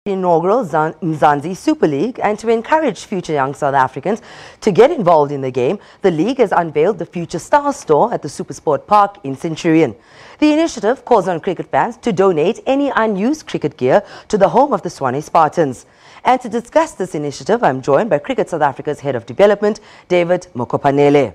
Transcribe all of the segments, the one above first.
Inaugural Mzansi Super League, and to encourage future young South Africans to get involved in the game, the league has unveiled the Future Stars store at the Supersport Park in Centurion. The initiative calls on cricket fans to donate any unused cricket gear to the home of the Swanee Spartans. And to discuss this initiative, I'm joined by Cricket South Africa's Head of Development, David Mokopanele.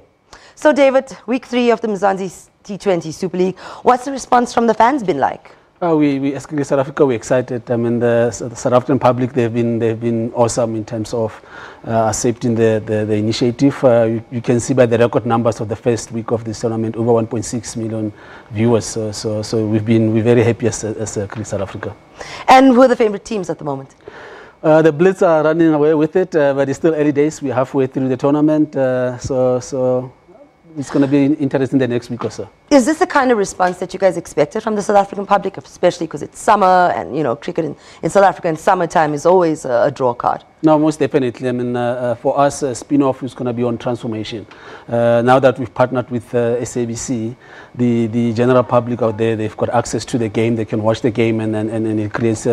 So David, week 3 of the Mzansi T20 Super League, what's the response from the fans been like? We as Cricket South Africa, we're excited. I mean, the South African public, they've been awesome in terms of accepting the initiative. You can see by the record numbers of the first week of this tournament, over 1.6 million viewers. So we're very happy as Cricket South Africa. And who are the favorite teams at the moment? The Blitz are running away with it, but it's still early days. We're halfway through the tournament, so it's going to be interesting the next week or so. Is this the kind of response that you guys expected from the South African public, especially because it's summer and, you know, cricket in South Africa in summertime is always a draw card? No, most definitely. I mean, for us, spin-off is going to be on transformation. Now that we've partnered with SABC, the general public out there, they've got access to the game. They can watch the game, and it creates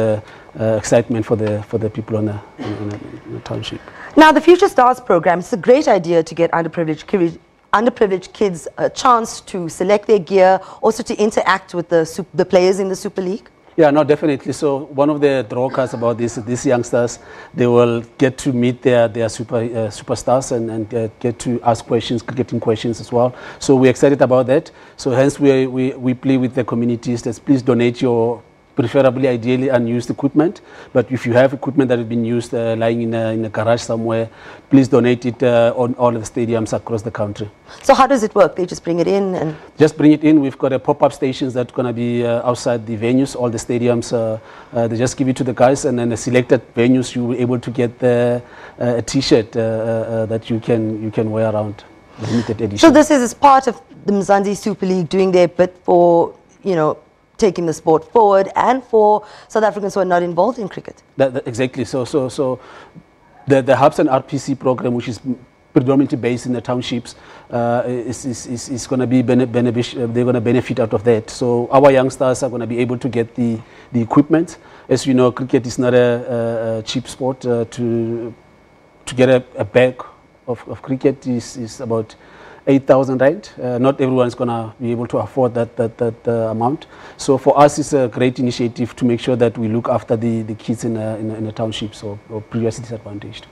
excitement for the people on the township. Now, the Future Stars program, it's a great idea to get underprivileged kids a chance to select their gear, also to interact with the players in the Super League? Yeah, no, definitely. So one of the draw cards about these youngsters, they will get to meet their superstars and get to ask questions, cricketing questions as well. So we're excited about that. So hence we play with the communities that please donate your preferably, ideally, unused equipment. But if you have equipment that has been used lying in a garage somewhere, please donate it on all of the stadiums across the country. So how does it work? They just bring it in? And just bring it in. We've got a pop-up stations that's going to be outside the venues, all the stadiums. They just give it to the guys, and then the selected venues, you'll be able to get a T-shirt that you can wear around. Limited edition. So this is as part of the Mzansi Super League doing their bit for, you know, taking the sport forward, and for South Africans who are not involved in cricket. Exactly. So the Hubs and RPC program, which is predominantly based in the townships, is going to be beneficial. They're going to benefit out of that. So our youngsters are going to be able to get the equipment. As you know, cricket is not a cheap sport. To get a bag of cricket is about 8,000 rand. Not everyone's going to be able to afford that amount. So for us, it's a great initiative to make sure that we look after the kids in the townships or previously disadvantaged.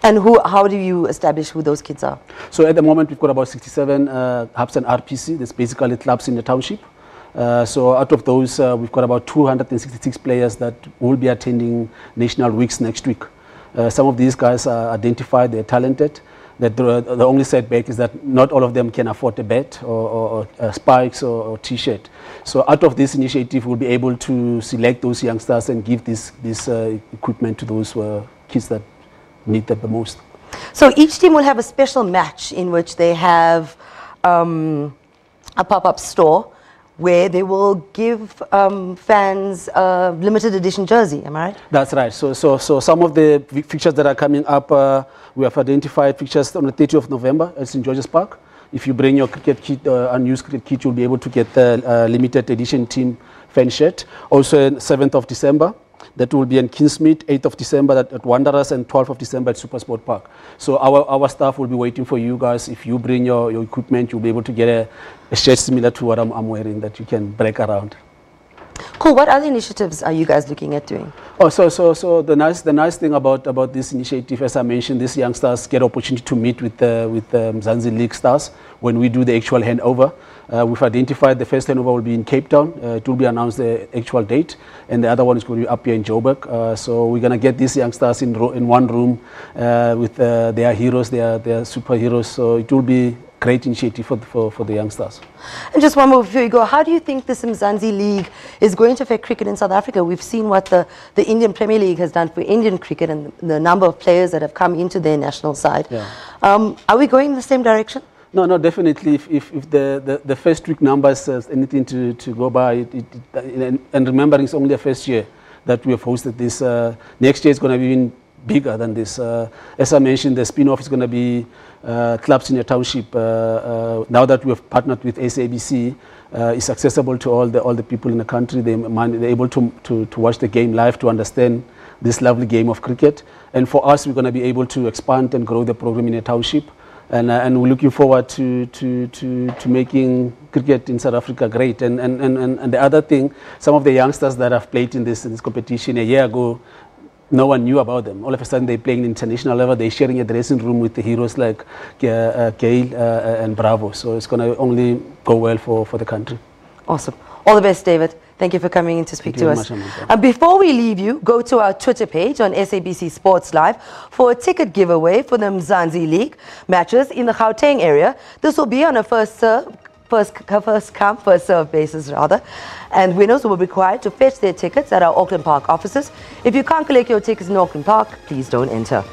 And how do you establish who those kids are? So at the moment, we've got about 67 hubs and RPC. That's basically clubs in the township. So out of those, we've got about 266 players that will be attending national weeks next week. Some of these guys are identified, they're talented. That the only setback is that not all of them can afford a bat or spikes or T-shirt. So out of this initiative, we'll be able to select those youngsters and give this equipment to those kids that need that the most. So each team will have a special match in which they have a pop-up store where they will give fans a limited edition jersey, am I right? That's right. So some of the fixtures that are coming up, we have identified fixtures on the 30th of November at St. George's Park. If you bring your cricket kit, unused cricket kit, you'll be able to get the limited edition team fan shirt. Also 7th of December, that will be in Kingsmead, 8th of December at Wanderers, and 12th of December at Supersport Park. So our staff will be waiting for you guys. If you bring your equipment, you'll be able to get a shirt similar to what I'm wearing that you can break around. Cool. What other initiatives are you guys looking at doing? Oh, so the nice thing about this initiative, as I mentioned, these youngsters get opportunity to meet with the Mzansi League stars when we do the actual handover. We've identified the first handover will be in Cape Town. It will be announced the actual date, and the other one is going to be up here in Joburg. So we're going to get these youngsters in one room with their heroes, their superheroes. So it will be great initiative for the youngsters. And just one more before you go, how do you think this Mzansi League is going to affect cricket in South Africa? We've seen what the Indian Premier League has done for Indian cricket and the number of players that have come into their national side. Yeah. Are we going in the same direction? No, definitely. If the first week numbers is anything to go by, and remembering it's only the first year that we have hosted this, next year is going to be even bigger than this. As I mentioned, the spin-off is going to be clubs in the township. Now that we have partnered with SABC, it's accessible to all the people in the country. They're able to watch the game live, to understand this lovely game of cricket. And for us, we're going to be able to expand and grow the program in a township. And we're looking forward to making cricket in South Africa great. And the other thing, some of the youngsters that have played in this competition a year ago, no one knew about them. All of a sudden, they're playing international level. They're sharing a dressing room with the heroes like Gail and Bravo. So it's going to only go well for the country. Awesome. All the best, David. Thank you for coming in to speak to us. And before we leave you, go to our Twitter page on SABC Sports Live for a ticket giveaway for the Mzansi League matches in the Gauteng area. This will be on a first come, first serve basis rather. And winners will be required to fetch their tickets at our Auckland Park offices. If you can't collect your tickets in Auckland Park, please don't enter.